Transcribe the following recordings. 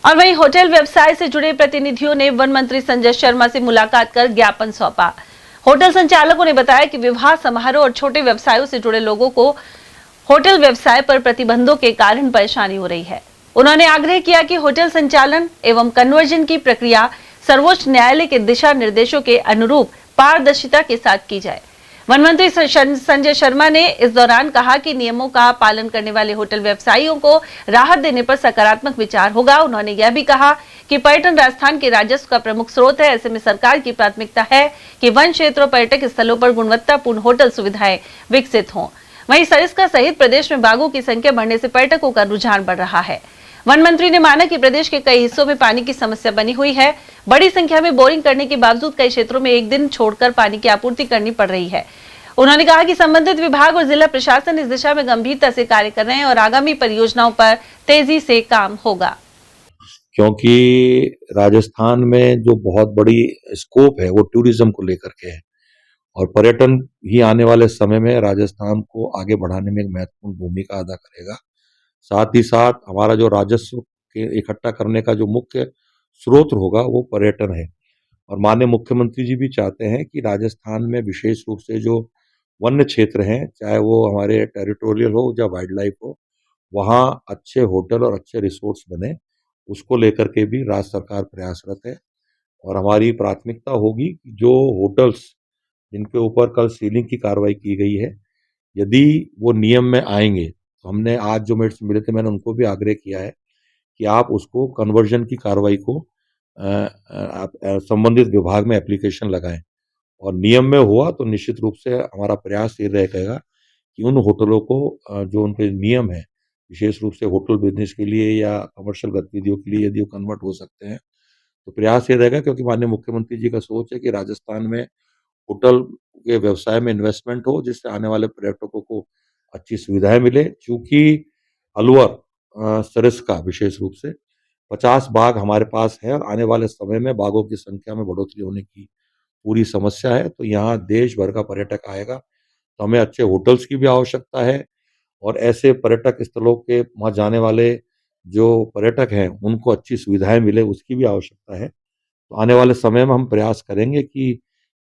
और वहीं होटल व्यवसाय से जुड़े प्रतिनिधियों ने वन मंत्री संजय शर्मा से मुलाकात कर ज्ञापन सौंपा। होटल संचालकों ने बताया कि विवाह समारोह और छोटे व्यवसायों से जुड़े लोगों को होटल व्यवसाय पर प्रतिबंधों के कारण परेशानी हो रही है। उन्होंने आग्रह किया कि होटल संचालन एवं कन्वर्जन की प्रक्रिया सर्वोच्च न्यायालय के दिशा निर्देशों के अनुरूप पारदर्शिता के साथ की जाए। वन मंत्री संजय शर्मा ने इस दौरान कहा कि नियमों का पालन करने वाले होटल व्यवसायियों को राहत देने पर सकारात्मक विचार होगा। उन्होंने यह भी कहा कि पर्यटन राजस्थान के राजस्व का प्रमुख स्रोत है। ऐसे में सरकार की प्राथमिकता है कि वन क्षेत्र और पर्यटक स्थलों पर गुणवत्तापूर्ण होटल सुविधाएं विकसित हों। वहीं सरिस्का सहित प्रदेश में बाघों की संख्या बढ़ने से पर्यटकों का रुझान बढ़ रहा है। वन मंत्री ने माना कि प्रदेश के कई हिस्सों में पानी की समस्या बनी हुई है। बड़ी संख्या में बोरिंग करने के बावजूद कई क्षेत्रों में एक दिन छोड़कर पानी की आपूर्ति करनी पड़ रही है। उन्होंने कहा कि संबंधित विभाग और जिला प्रशासन इस दिशा में गंभीरता से कार्य कर रहे हैं और आगामी परियोजनाओं पर तेजी से काम होगा। क्योंकि राजस्थान में जो बहुत बड़ी स्कोप है वो टूरिज्म को लेकर के है और पर्यटन ही आने वाले समय में राजस्थान को आगे बढ़ाने में एक महत्वपूर्ण भूमिका अदा करेगा। साथ ही साथ हमारा जो राजस्व के इकट्ठा करने का जो मुख्य स्रोत होगा वो पर्यटन है और माननीय मुख्यमंत्री जी भी चाहते हैं कि राजस्थान में विशेष रूप से जो वन्य क्षेत्र हैं, चाहे वो हमारे टेरिटोरियल हो या वाइल्ड लाइफ हो, वहाँ अच्छे होटल और अच्छे रिसोर्ट्स बने। उसको लेकर के भी राज्य सरकार प्रयासरत है और हमारी प्राथमिकता होगी कि जो होटल्स जिनके ऊपर कल सीलिंग की कार्रवाई की गई है, यदि वो नियम में आएंगे तो हमने आज जो मेरे से मिले थे मैंने उनको भी आग्रह किया है कि आप उसको कन्वर्जन की कार्रवाई को आप संबंधित विभाग में एप्लीकेशन लगाएं और नियम में हुआ तो निश्चित रूप से हमारा प्रयास ये रहेगा कि उन होटलों को जो उनके नियम है, विशेष रूप से होटल बिजनेस के लिए या कमर्शियल गतिविधियों के लिए यदि वो कन्वर्ट हो सकते हैं, तो प्रयास ये रहेगा क्योंकि माननीय मुख्यमंत्री जी का सोच है कि राजस्थान में होटल के व्यवसाय में इन्वेस्टमेंट हो, जिससे आने वाले पर्यटकों को अच्छी सुविधाएँ मिले। चूँकि अलवर सरिस्का विशेष रूप से 50 बाघ हमारे पास है और आने वाले समय में बाघों की संख्या में बढ़ोतरी होने की पूरी समस्या है, तो यहाँ देश भर का पर्यटक आएगा, तो हमें अच्छे होटल्स की भी आवश्यकता है और ऐसे पर्यटक स्थलों के वहाँ जाने वाले जो पर्यटक हैं, उनको अच्छी सुविधाएँ मिले उसकी भी आवश्यकता है। तो आने वाले समय में हम प्रयास करेंगे कि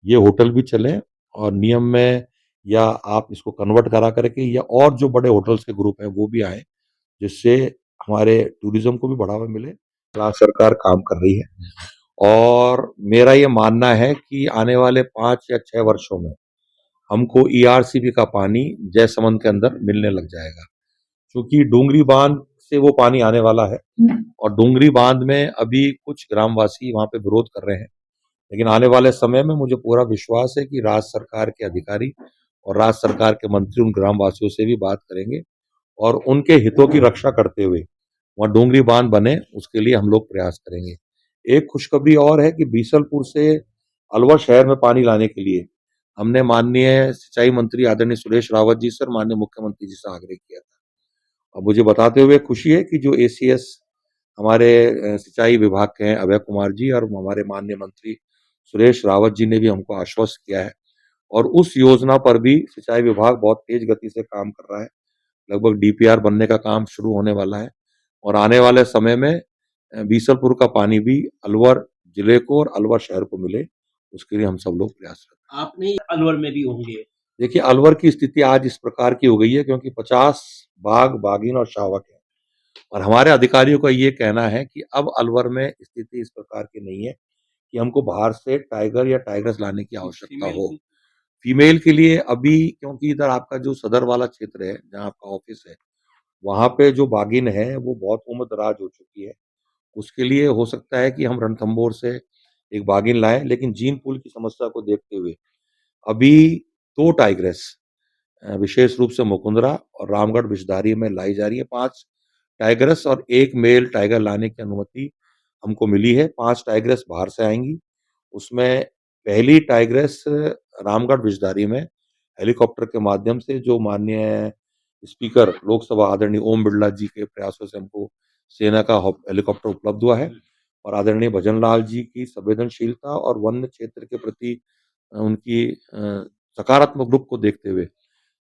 ये होटल भी चलें और नियम में या आप इसको कन्वर्ट करा करके या और जो बड़े होटल्स के ग्रुप हैं वो भी आएँ, जिससे हमारे टूरिज़्म को भी बढ़ावा मिले। राज्य सरकार काम कर रही है और मेरा ये मानना है कि आने वाले 5 या 6 वर्षों में हमको ईआरसीबी का पानी जयसमंद के अंदर मिलने लग जाएगा। क्योंकि डोंगरी बांध से वो पानी आने वाला है और डोंगरी बांध में अभी कुछ ग्रामवासी वहाँ पे विरोध कर रहे हैं। लेकिन आने वाले समय में मुझे पूरा विश्वास है कि राज्य सरकार के अधिकारी और राज्य सरकार के मंत्री उन ग्रामवासियों से भी बात करेंगे और उनके हितों की रक्षा करते हुए वहाँ डोंगरी बांध बने, उसके लिए हम लोग प्रयास करेंगे। एक खुशखबरी और है कि बीसलपुर से अलवर शहर में पानी लाने के लिए हमने माननीय सिंचाई मंत्री आदरणीय सुरेश रावत जी से और माननीय मुख्यमंत्री जी से आग्रह किया था। अब मुझे बताते हुए खुशी है कि जो एसीएस हमारे सिंचाई विभाग के हैं अभय कुमार जी और हमारे माननीय मंत्री सुरेश रावत जी ने भी हमको आश्वस्त किया है और उस योजना पर भी सिंचाई विभाग बहुत तेज गति से काम कर रहा है। लगभग डीपीआर बनने का काम शुरू होने वाला है और आने वाले समय में बीसलपुर का पानी भी अलवर जिले को और अलवर शहर को मिले, उसके लिए हम सब लोग प्रयासरत हैं। आपने अलवर में भी होंगे। देखिए, अलवर की स्थिति आज इस प्रकार की हो गई है क्योंकि 50 बाघ, बाघिन और शावक हैं और हमारे अधिकारियों का ये कहना है कि अब अलवर में स्थिति इस प्रकार की नहीं है कि हमको बाहर से टाइगर या टाइगर्स लाने की आवश्यकता हो। फीमेल के लिए अभी क्योंकि इधर आपका जो सदर वाला क्षेत्र है, जहाँ आपका ऑफिस है, वहाँ पे जो बाघिन है, वो बहुत उम्र-दराज हो चुकी है। उसके लिए हो सकता है कि हम रणथंभौर से एक बाघिन लाएँ, लेकिन जीन पूल की समस्या को देखते हुए अभी 2 टाइग्रेस विशेष रूप से मुकुंदरा और रामगढ़ विषधारी में लाई जा रही है। 5 टाइग्रेस और 1 मेल टाइगर लाने की अनुमति हमको मिली है। 5 टाइग्रेस बाहर से आएँगी। उसमें पहली टाइग्रेस रामगढ़ विषधारी में हेलीकॉप्टर के माध्यम से जो माननीय स्पीकर लोकसभा आदरणीय ओम बिड़ला जी के प्रयासों से हमको सेना का हेलीकॉप्टर उपलब्ध हुआ है और आदरणीय भजन लाल जी की संवेदनशीलता और वन्य क्षेत्र के प्रति उनकी सकारात्मक रुख को देखते हुए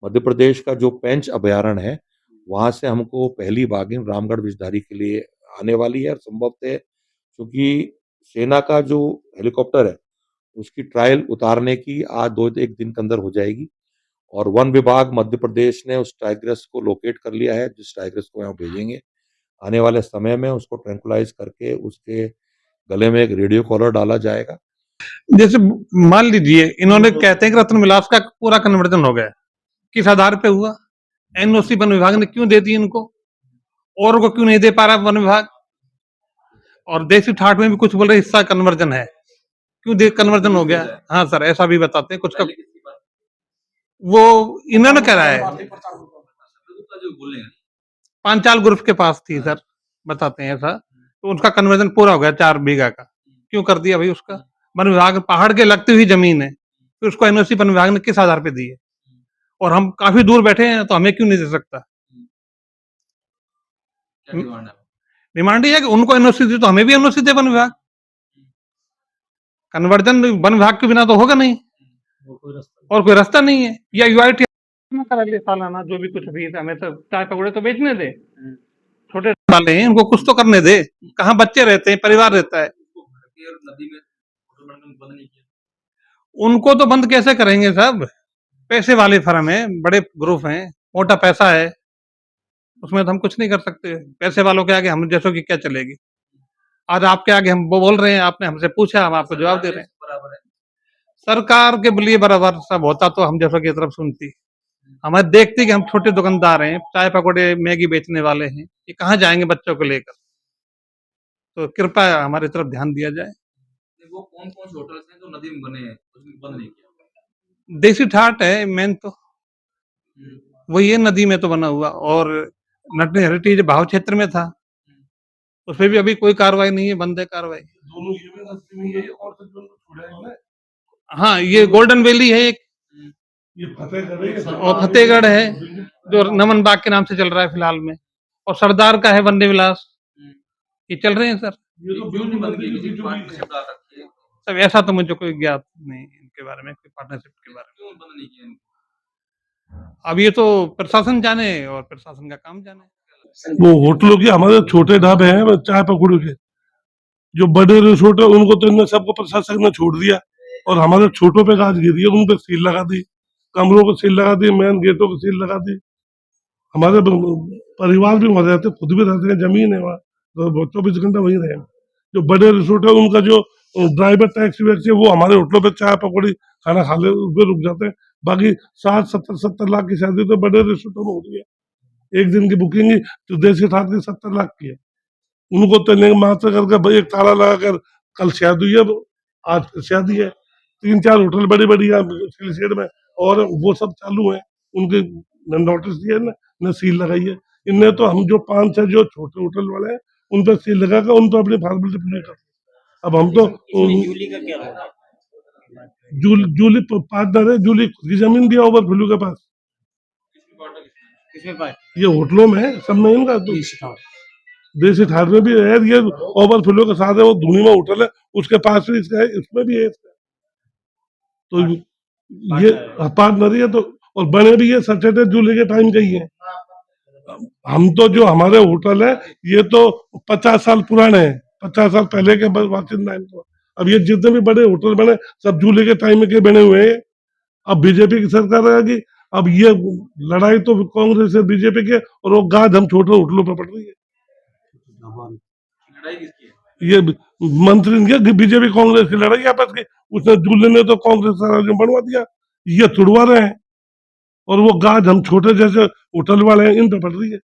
मध्य प्रदेश का जो पेंच अभयारण्य है, वहाँ से हमको पहली बाघिन रामगढ़ विषधारी के लिए आने वाली है और संभवतः क्योंकि सेना का जो हेलीकॉप्टर है उसकी ट्रायल उतारने की आज 2-1 दिन के अंदर हो जाएगी और वन विभाग मध्य प्रदेश ने उस टाइग्रेस को लोकेट कर लिया है, जिस टाइग्रेस को यहाँ भेजेंगे। आने वाले समय में उसको ट्रैंक्विलाइज करके उसके गले में एक रेडियो कॉलर डाला जाएगा। जैसे मान लीजिए इन्होंने कहते हैं कि रत्न विलास का पूरा कन्वर्जन हो गया, किस आधार पे हुआ? एनओसी वन विभाग ने क्यों दे दी इनको, और को क्यों नहीं दे पा रहा वन विभाग? और देसी ठाट में भी कुछ बोल रहे हिस्सा कन्वर्जन है, क्यों दे कन्वर्जन हो गया? हाँ सर, ऐसा भी बताते हैं कुछ का, वो इन्होंने करा है, पांचाल ग्रुप के पास थी सर, बताते हैं ऐसा। तो उसका कन्वर्जन पूरा हो गया 4 बीघा का, क्यों कर दिया भाई उसका? वन विभाग पहाड़ के लगती हुई जमीन है, फिर उसको एनओसी वन विभाग ने किस आधार पे दी है? और हम काफी दूर बैठे हैं तो हमें क्यों नहीं दे सकता? डिमांड ये है कि उनको एनओसी दी तो हमें भी एनओसी दे वन विभाग। कन्वर्जन वन विभाग के बिना तो होगा नहीं, और कोई रास्ता नहीं है। या यूआईटी करा ले सालाना, जो भी कुछ भी, हमें तो चाय पकौड़े तो बेचने दे, छोटे वाले हैं उनको कुछ तो करने दे। कहाँ बच्चे रहते हैं, परिवार रहता है, उनको तो बंद कैसे करेंगे साहब? पैसे वाले फर्म है, बड़े ग्रुप हैं, मोटा पैसा है, उसमें तो हम कुछ नहीं कर सकते। पैसे वालों के आगे हम जैसों की क्या चलेगी? आज आपके आगे हम वो बोल रहे हैं, आपने हमसे पूछा, हम आपको जवाब दे रहे हैं। सरकार के लिए बराबर सब होता तो हम जैसों की तरफ सुनती। हमें देखती कि हम छोटे दुकानदार हैं, चाय पकौड़े मैगी बेचने वाले हैं, ये कहाँ जाएंगे बच्चों को लेकर? तो कृपया हमारी तरफ ध्यान दिया जाए। वो कौन कौन से होटल्स हैं जो नदी में बने हैं, उसमें बंद नहीं किया? देसी ठाट है मेन तो, वही है नदी में तो बना हुआ, और नटनी हेरिटेज भाव क्षेत्र में था, उसमें भी अभी कोई कार्रवाई नहीं है, बंद है कार्रवाई। दोनों ये भी नदी में ये और तकरीबन छोड़ा है ना, हाँ, ये गोल्डन वैली है एक, ये फतेहगढ़ है, और फतेहगढ़ है जो नमन बाग के नाम से चल रहा है फिलहाल में, और सरदार का है वंदे विलास, ये चल रहे हैं सर। ये तो क्यों नहीं बंद नदी की? के किसी बीचों बीच है। पार्टनरशिप डाल रखी है, सब ऐसा तो मुझे कोई ज्ञात नहीं इनके बारे में, कोई पार्टनरशिप के बारे क्यों बंद नहीं किया इनको? में। अब ये तो प्रशासन जाने, और प्रशासन का काम जाने। वो होटलों की हमारे छोटे ढाबे हैं चाय पकौड़े के, जो बड़े रिसोर्ट है उनको तो इनने सबको प्रशासन ने छोड़ दिया, और हमारे छोटों पे गाज गिरी है, उन पे सील लगा दी, कमरों को सील लगा दी, मेन गेटों को सील लगा दी। हमारे परिवार भी वहां रहते, खुद भी रहते हैं, जमीन है वहाँ, तो 24 घंटा वहीं रहे। जो बड़े रिसोर्ट है उनका जो ड्राइवर टैक्सी वैक्सी है वो हमारे होटलों पे चाय पकौड़ी खाना खा ले उसमें रुक जाते हैं। बाकी 60-70 लाख की शादी तो बड़े रिसोर्टों में हो रही है, एक दिन की बुकिंग ही तो देसी ठाट की 70 लाख की है। उनको तो मात्र करके भाई एक ताला लगा कर, कल शादी है, आज फिर शादी है, 3-4 होटल बड़ी बड़ी सिलसिले में, और वो सब चालू है, उनके नोटिस दिए न सील लगाई है। इनने तो हम जो 5-6 जो छोटे होटल वाले हैं उन पर सील लगाकर उन पर अपनी फॉर्मेलिटी पूरी कर। अब हम तो जूली पार्टनर है, जूली खुद की जमीन भी है ओवर फ्लू के पास, ये होटलों में है, सब में इनका तो देसी ठाट में भी है, ये ओवर फ्लो के साथ है, वो धुनी में होटल है उसके पास भी इसका है, इसमें भी है इसका। तो ये पार्टनर है, तो और बने भी ये सचेत जूली के टाइम के ही है। हम तो जो हमारे होटल है ये तो 50 साल पुराने हैं, 50 साल पहले के वाचिंदा हैं। अब ये जितने भी बड़े होटल बने सब जूली के टाइम के बने हुए हैं। अब बीजेपी की सरकार आएगी, अब ये लड़ाई तो कांग्रेस से बीजेपी के, और वो गाज हम छोटे होटलों पर पड़ रही है। लड़ाई किसकी है? ये मंत्री की बीजेपी कांग्रेस की लड़ाई आपस की, उसने जूली ने तो कांग्रेस से बनवा दिया, ये तुड़वा रहे हैं, और वो गाज हम छोटे जैसे होटल वाले हैं इन पे पड़ रही है।